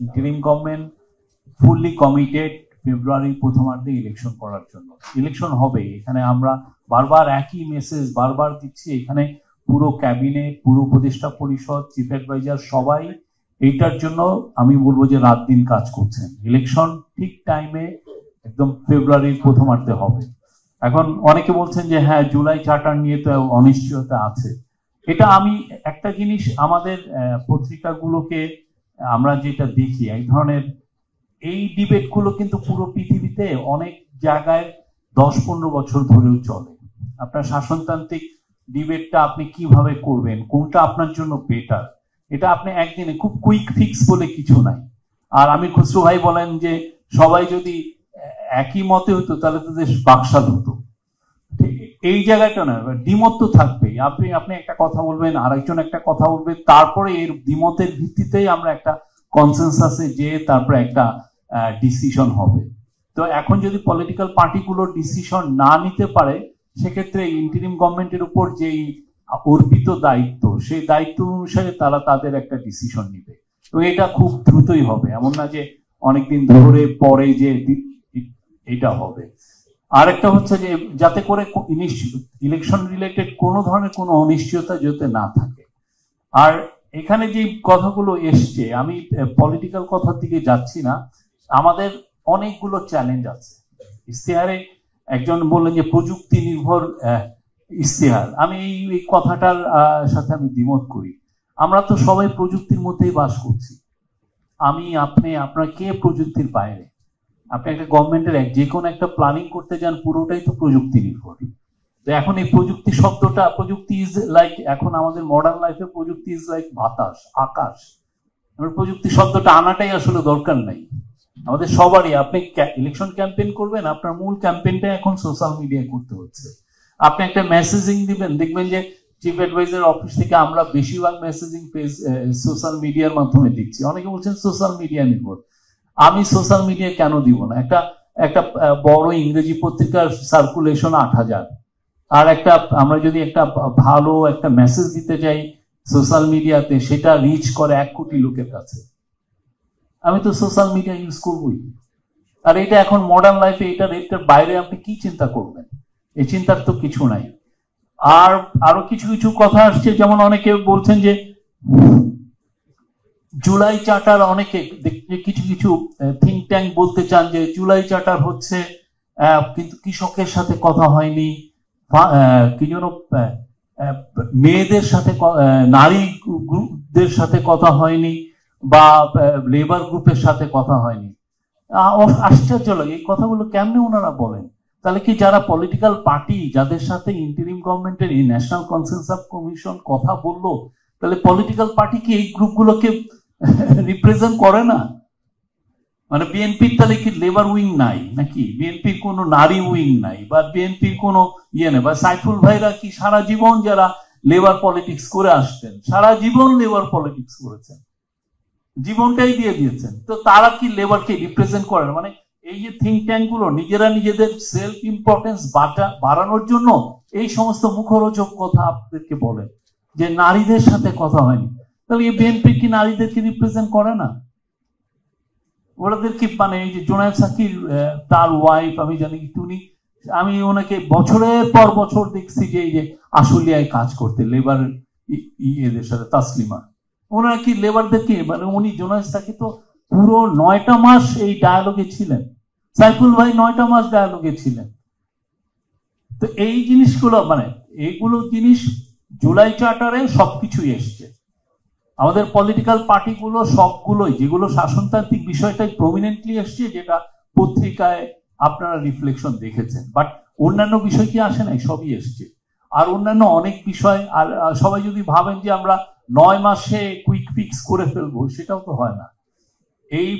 Interim government fully committed ফেব্রুয়ারির প্রথমার্ধে election করার জন্য। ইলেকশন হবে, এখানে আমরা বারবার একই মেসেজ বারবার দিচ্ছি। এখানে পুরো ক্যাবিনেট, পুরো উপদেষ্টা পরিষদ, চিফ অ্যাডভাইজার সবাই এইটার জন্য আমি বলবো যে রাত দিন কাজ করছেন। ইলেকশন ঠিক টাইমে একদম ফেব্রুয়ারির প্রথমার্ধে হবে। এখন অনেকে বলছেন যে হ্যাঁ জুলাই চার্টার নিয়ে তো অনিশ্চয়তা আছে। এটা আমি একটা জিনিস আমাদের পত্রিকাগুলোকে আমরা যেটা দেখি, এক ধরনের এই ডিবেট গুলো কিন্তু পুরো পৃথিবীতে অনেক জায়গায় 10-15 বছর ধরেও চলে। আপনার শাসনতান্ত্রিক ডিবেটটা আপনি কিভাবে করবেন, কোনটা আপনার জন্য বেটার, এটা আপনি একদিনে খুব কুইক ফিক্স বলে কিছু নাই। আর আমি খুসরো ভাই বলেন যে সবাই যদি একই মতে হতো তাহলে তো দেশ বাকশাল হতো। এই জায়গাটা না, দ্বিমত তো থাকবেই। আপনি একটা কথা বলবেন, আরেকজন একটা কথা বলবে, তারপরে এর দ্বিমতের ভিত্তিতেই আমরা একটা কনসেনসাসে যে তারপরে একটা ডিসিশন হবে। তো এখন যদি পলিটিক্যাল পার্টিগুলো ডিসিশন না নিতে পারে, সেক্ষেত্রে ইন্টারিম গভর্নমেন্টের উপর যেই অর্পিত দায়িত্ব, সেই দায়িত্ব অনুসারে তারা তাদের একটা ডিসিশন নিবে। তো এটা খুব দ্রুতই হবে, এমন না যে অনেকদিন ধরে পরে যে এটা হবে। আরেকটা হচ্ছে যে যাতে করে ইলেকশন রিলেটেড কোনো ধরনের কোনো অনিশ্চয়তা যাতে না থাকে। আর এখানে যে কথাগুলো এসছে, আমি পলিটিক্যাল কথার দিকে যাচ্ছি না, আমাদের অনেকগুলো চ্যালেঞ্জ আছে। ইশতেহারে একজন বললেন যে প্রযুক্তি নির্ভর ইশতেহার, আমি এই কথাটার সাথে আমি দ্বিমত করি। আমরা তো সবাই প্রযুক্তির মধ্যেই বাস করছি। আমি, আপনি, আপনার কে প্রযুক্তির বাইরে? আপনি একটা গভর্নমেন্টের যে কোনো একটা প্ল্যানিং করতে যান, পুরোটাই তো প্রযুক্তি নির্ভর। তো এখন এই প্রযুক্তি শব্দটা, প্রযুক্তি ইজ লাইক, এখন আমাদের মডার্ন লাইফে প্রযুক্তি ইজ লাইক বাতাস, আকাশ। প্রযুক্তি শব্দটা আনাটাই আসলে দরকার নাই আমাদের সবারই। আপনি ইলেকশন ক্যাম্পেইন করবেন, আপনার মূল ক্যাম্পেইনটা এখন সোশ্যাল মিডিয়ায় করতে হচ্ছে। আপনি একটা মেসেজিং দিবেন, দেখবেন যে চিফ অ্যাডভাইজার অফিস থেকে আমরা বেশিরভাগ মেসেজিং পেজ সোশ্যাল মিডিয়ার মাধ্যমে দিচ্ছি। অনেকে বলছেন সোশ্যাল মিডিয়া নির্ভর। আমি সোশ্যাল মিডিয়া কেন দিব না? একটা বড় ইংরেজি পত্রিকার সার্কুলেশন 8,000, আর একটা আমরা যদি একটা ভালো একটা মেসেজ দিতে চাই সোশ্যাল মিডিয়াতে, সেটা রিচ করে 1 কোটি লোকের কাছে। আমি তো সোশ্যাল মিডিয়া ইউজ করবই। আর এটা এখন মডার্ন লাইফে এটার বাইরে আপনি কি চিন্তা করবেন? এই চিন্তার তো কিছু নাই। আর আরো কিছু কিছু কথা আসছে, যেমন অনেকে বলছেন যে জুলাই চার্টার, অনেকে কিছু কিছু থিঙ্ক ট্যাঙ্ক বলতে চান যে জুলাই চার্টার হচ্ছে কিন্তু কৃষকের সাথে কথা হয়নি, কি যেন মেয়েদের সাথে, নারী গ্রুপদের সাথে কথা হয়নি, বা লেবার গ্রুপের সাথে কথা হয়নি। আশ্চর্য লাগে এই কথাগুলো কেমনে ওনারা বলেন। তাহলে কি যারা পলিটিক্যাল পার্টি, যাদের সাথে ইন্টারিম গভর্নমেন্টের এই ন্যাশনাল কনসেনসাস কমিশন কথা বললো, তাহলে পলিটিক্যাল পার্টি কি এই গ্রুপগুলোকে রিপ্রেজেন্ট করে না? মানে বিএনপির তাহলে কি লেবার উইং নাই নাকি? বিএনপির কোনো নারী উইং নাই, বা বিএনপির কোনো ইয়ে নেই? বা সাইফুল ভাইরা কি সারা জীবন, যারা লেবার পলিটিক্স করে আসতেন, সারা জীবন লেবার পলিটিক্স করেছেন, জীবনটাই দিয়ে দিয়েছেন, তো তারা কি লেবারকে রিপ্রেজেন্ট করেন? মানে এই যে থিঙ্ক ট্যাঙ্ক গুলো নিজেরা নিজেদের সেলফ ইম্পর্টেন্স বাড়ানোর জন্য এই সমস্ত মুখরোচক কথা আপনাদেরকে বলেন যে নারীদের সাথে কথা হয়নি। তাহলে এই বিএনপি কি নারীদেরকে রিপ্রেজেন্ট করে না? ওনাদের কি, মানে এই যে জোনায়েদ সাকির তার ওয়াইফ, আমি জানি টুনি, আমি ওনাকে বছরের পর বছর দেখছি যে এই যে আশুলিয়ায় কাজ করতে লেবার এদের সাথে, তাসলিমা, ওনারা কি লেবারদেরকে, মানে উনি জোনায়েদ সাকির তো পুরো 9টা মাস এই ডায়ালগে ছিলেন, সাইফুল ভাই 9টা মাস ডায়ালগে ছিলেন। তো এই জিনিসগুলো, মানে এইগুলো জিনিস জুলাই চার্টারে সবকিছুই এসছে। আমাদের পলিটিক্যাল পার্টিগুলো সবগুলোই, যেগুলো শাসনতান্ত্রিক বিষয়টাই প্রমিনেন্টলি এসছে, যেটা পত্রিকায় আপনারা রিফ্লেকশন দেখেছেন, বাট অন্যান্য বিষয় কি আসে নাই? সবই এসছে। আর অন্যান্য অনেক বিষয়, আর সবাই যদি ভাবেন যে আমরা 9 মাসে কুইক ফিক্স করে ফেলবো, সেটাও তো হয় না। এই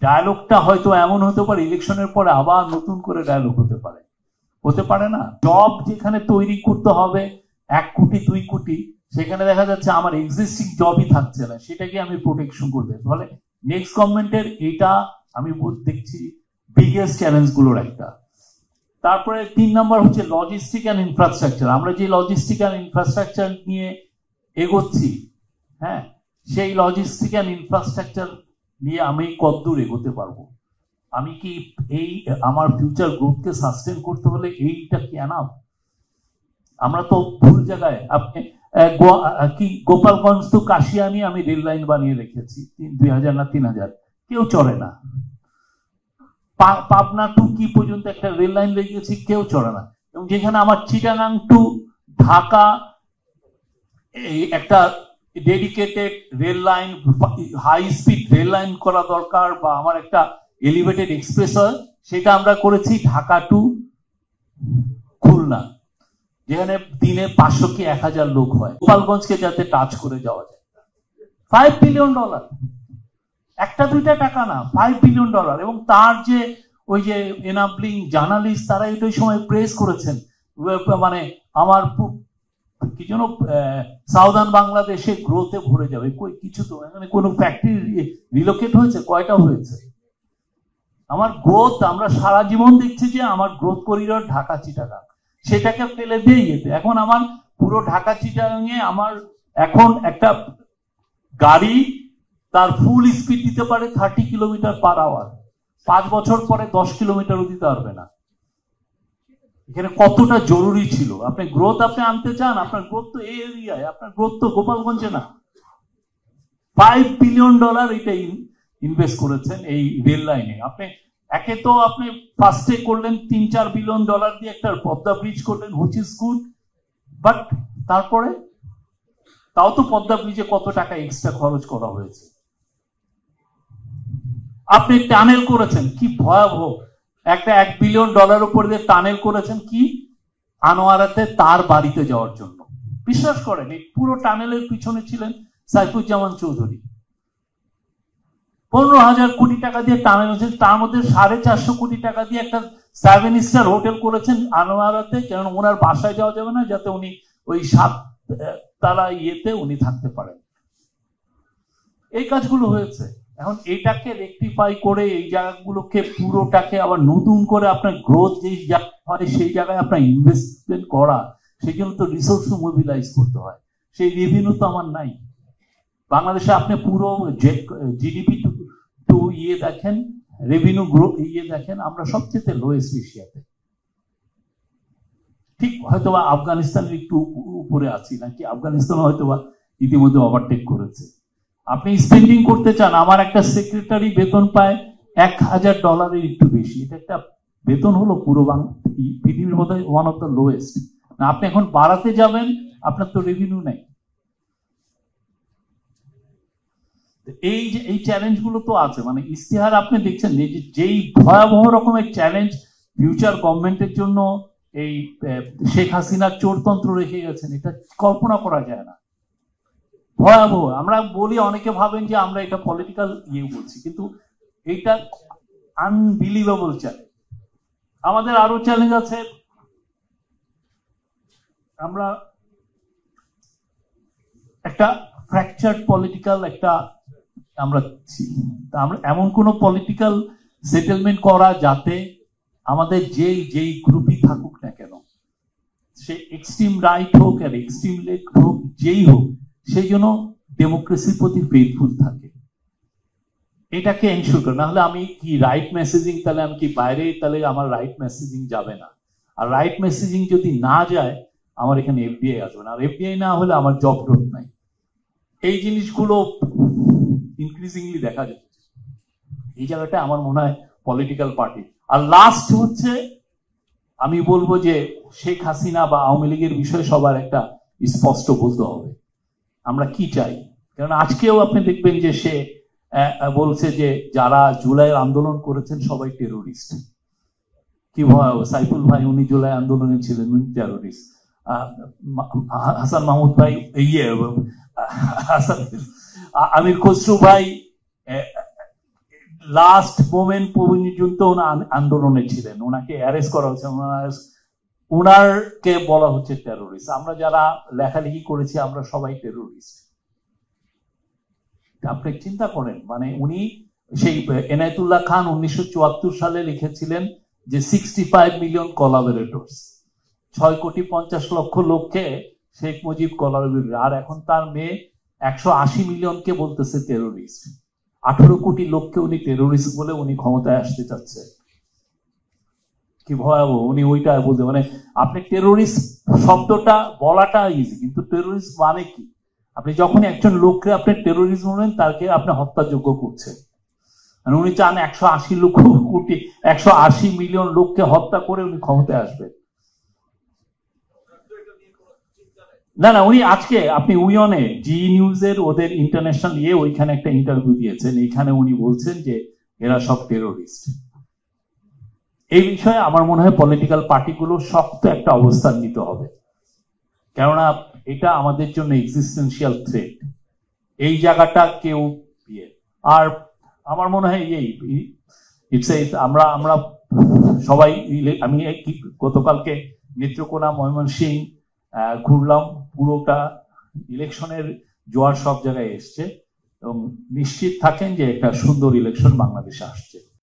ডায়ালগটা হয়তো এমন হতে পারে ইলেকশনের পরে আবার নতুন করে ডায়ালগ হতে পারে না। জব যেখানে তৈরি করতে হবে 1 কোটি 2 কোটি, সেখানে দেখা যাচ্ছে আমার এক্সিস্টিং জবই থাকছে না, সেটাকে আমি প্রোটেকশন করতে। ফলে নেক্সট গভর্নমেন্টের এটা আমি দেখছি বিগেস্ট চ্যালেঞ্জ গুলোর একটা। তারপরে 3 নম্বর হচ্ছে লজিস্টিক অ্যান্ড ইনফ্রাস্ট্রাকচার। আমরা যে লজিস্টিক অ্যান্ড ইনফ্রাস্ট্রাকচার নিয়ে এগোচ্ছি, হ্যাঁ, সেই লজিস্টিক অ্যান্ড ইনফ্রাস্ট্রাকচার নিয়ে আমি কতদূর এগোতে পারবো? আমি কি এই আমার ফিউচার গ্রোথকে সাস্টেন করতে হলে এইটা কি এনাফ? আমরা তো ভুল জায়গায়। আপনি কি গোপালগঞ্জ তো কাশিয়ানি আমি রেল লাইন বানিয়ে রেখেছি 2000 না 3000, কেউ চড়ে না। পাবনা টু কি পর্যন্ত একটা রেল লাইন রেখেছি, কেউ চড়ে না। এবং যেখানে আমার চিটাগাং টু ঢাকা একটা dedicated rail line, high speed rail line করা দরকার, বা আমার একটা এলিভেটেড এক্সপ্রেস হয়, সেটা আমরা করেছি ঢাকা টু খুলনা, যেখানে দিনে 500 কি 1000 লোক হয়। গোপালগঞ্জকে যাতে টাচ করে যাওয়া যায়। $5 বিলিয়ন, একটা দুইটা টাকা না, $5 বিলিয়ন। এবং তার যে ওই যে এনাবলিং জার্নালিস্ট, তারা এটাই সময় প্রেস করেছেন, মানে আমার কি যেন সাউদার্ন বাংলাদেশে গ্রোথে ভরে যাবে। কই কিছু তো, এখানে কোনো ফ্যাক্টরি রিলোকেট হয়েছে? কয়টা হয়েছে? আমার গ্রোথ, আমরা সারা জীবন দেখছি যে আমার গ্রোথ করিডর ঢাকা চিটাগাং, সেটাকে ফেলে দিয়ে যেতে। এখন আমার পুরো ঢাকা চিটাগাংয়ে আমার এখন একটা গাড়ি তার ফুল স্পিড দিতে পারে 30 কিলোমিটার পার আওয়ার, 5 বছর পরে 10 কিলোমিটারও দিতে পারবে না। এখানে কতটা জরুরি ছিল? আপনি গ্রোথ আপনি আনতে চান, আপনার গ্রোথ তো এই এরিয়ায়, আপনার গ্রোথ তো গোপালগঞ্জে না। $5 বিলিয়ন এটা ইনভেস্ট করেছেন এই রেল লাইনে। আপনি একে তো আপনি ফার্স্টে করলেন $3-4 বিলিয়ন দিয়ে একটা পদ্মা ব্রিজ করলেন, হুইচ ইজ গুড, বাট তারপরে তাও তো পদ্মা ব্রিজে কত টাকা এক্সট্রা খরচ করা হয়েছে। আপনি টানেল করেছেন, কি ভয়াবহ একটা $1 বিলিয়ন উপর দিয়ে টানেল করেছেন, কি আনোয়ারাতে তার বাড়িতে যাওয়ার জন্য। বিশ্বাস করেন, এই পুরো টানেলের পিছনে ছিলেন সাইফুজ্জামান চৌধুরী। 15,000 কোটি টাকা দিয়ে টানেল হয়েছে, তার মধ্যে 450 কোটি টাকা দিয়ে একটা 7 স্টার হোটেল করেছেন আনোয়ারাতে, কারণ ওনার বাসায় যাওয়া যাবে না, যাতে উনি ওই 7 তারা ইয়েতে উনি থাকতে পারেন। এই কাজগুলো হয়েছে। এখন এটাকে রেকটিফাই করে এই জায়গাগুলোকে পুরোটাকে আবার নতুন করে আপনার গ্রোথ যেই হয় সেই জায়গায় আপনার ইনভেস্টমেন্ট করা, সেই জন্য তো রিসোর্স মোবিলাইজ করতে হয়। সেই রেভিনিউ তো আমার নাই। বাংলাদেশে আপনি পুরো জিডিপি টু ইয়ে দেখেন, রেভিনিউ গ্রোথ ইয়ে দেখেন, আমরা সবচেয়ে লোয়েস্ট এশিয়াতে। ঠিক হয়তোবা আফগানিস্তানের একটু উপরে আছি নাকি, আফগানিস্তান হয়তোবা ইতিমধ্যে ওভারটেক করেছে। আপনি স্পেন্ডিং করতে চান, আমার একটা সেক্রেটারি বেতন পায় $1,000 একটু বেশি। এটা একটা বেতন হলো পুরো পৃথিবীর মধ্যে ওয়ান অফ দ্য লোয়েস্ট। আপনি এখন বাড়াতে যাবেন, আপনার তো রেভিনিউ নেই। এই যে এই চ্যালেঞ্জ গুলো তো আছে, মানে ইস্তেহার আপনি দেখছেন যে যেই ভয়াবহ রকমের চ্যালেঞ্জ ফিউচার গভর্নমেন্টের জন্য এই শেখ হাসিনার চোরতন্ত্র রেখে গেছেন, এটা কল্পনা করা যায় না। ভয়াবহ। আমরা বলি, অনেকে ভাবেন যে আমরা এটা পলিটিক্যাল ইয়ে বলছি, কিন্তু এটা আনবিলিভেবল চ্যালেঞ্জ। আমাদের আরো চ্যালেঞ্জ আছে। আমরা একটা ফ্র্যাকচার্ড পলিটিক্যাল আমরা এমন কোন পলিটিক্যাল সেটেলমেন্ট করা যাতে আমাদের যেই গ্রুপই থাকুক না কেন, সে এক্সট্রিম রাইট হোক আর এক্সট্রিম লেফট হোক, যেই হোক, সেই জন্য ডেমোক্রেসির প্রতি ফেথফুল থাকে। এটাকে এনশিওর করে, না হলে আমি কি রাইট মেসেজিং, তাহলে আমি কি বাইরে, তাহলে আমার রাইট মেসেজিং যাবে না। আর রাইট মেসেজিং যদি না যায়, আমার এখানে এফডিআই আসবে না, আর এফডিআই না হলে আমার জব গ্রোথ নাই। এই জিনিসগুলো ইনক্রিজিংলি দেখা যাচ্ছে। এই জায়গাটা আমার মনে হয় পলিটিক্যাল পার্টি। আর লাস্ট হচ্ছে, আমি বলবো যে শেখ হাসিনা বা আওয়ামী লীগের বিষয়ে সবার একটা স্পষ্ট বলতে হবে আমরা কি চাই। কারণ আজকেও আপনি দেখবেন যে সে বলছে যে যারা জুলাই আন্দোলন করেছেন সবাই টেরোরিস্ট। কি ভয়, সাইফুল ভাই উনি জুলাই আন্দোলনে ছিলেন, উনি টেরোরিস্ট। হাসান মাহমুদ ভাই, আমির খসরু ভাই লাস্ট মোমেন্ট পর্যন্ত আন্দোলনে ছিলেন, ওনাকে অ্যারেস্ট করা হচ্ছে, ওনারকে বলা হচ্ছে টেরোরিস্ট। আমরা যারা লেখালেখি করেছি আমরা সবাই টেরোরিস্ট। আপনি চিন্তা করেন, মানে উনি সেই এনায়েতুল্লাহ খান 1974 সালে লিখেছিলেন যে 65 মিলিয়ন কোলাবোরেটরস, 6,50,00,000 লোককে শেখ মুজিব কোলাবোরেটর, আর এখন তার মেয়ে 180 মিলিয়নকে বলতেছে টেরোরিস্ট। 18 কোটি লোককে উনি টেরোরিস্ট বলে উনি ক্ষমতায় আসতে চাচ্ছে। কি ভয়াবহ, উনি ওইটা বলতে, মানে আপনি টেরোরিস্ট শব্দটা বলাটা ইজি, কিন্তু টেরোরিস্ট মানে কি? আপনি যখন একজন লোককে আপনি টেরোরিস্ট বলেন, তাকে আপনি হত্যাযোগ্য করছেন। আর উনি চান 180 লক্ষ কোটি 180 মিলিয়ন লোককে হত্যা করে উনি ক্ষমতায় আসবেন। না না, উনি আজকে আপনি উইয়নে জি নিউজের ওদের ইন্টারন্যাশনাল ওইখানে একটা ইন্টারভিউ দিয়েছেন, এইখানে উনি বলছেন যে এরা সব টেরোরিস্ট। এই বিষয়ে আমার মনে হয় পলিটিক্যাল পার্টিগুলো শক্ত একটা অবস্থান নিতে হবে, কেননা এটা আমাদের জন্য এক্সিস্টেন্সিয়াল থ্রেট। এই জায়গাটা কেউ আর আমার মনে হয় আমরা আমরা সবাই, আমি গতকালকে নেত্রকোনা, ময়মনসিংহ ঘুরলাম, পুরোটা ইলেকশনের জোয়ার সব জায়গায় এসছে, এবং নিশ্চিত থাকেন যে একটা সুন্দর ইলেকশন বাংলাদেশে আসছে।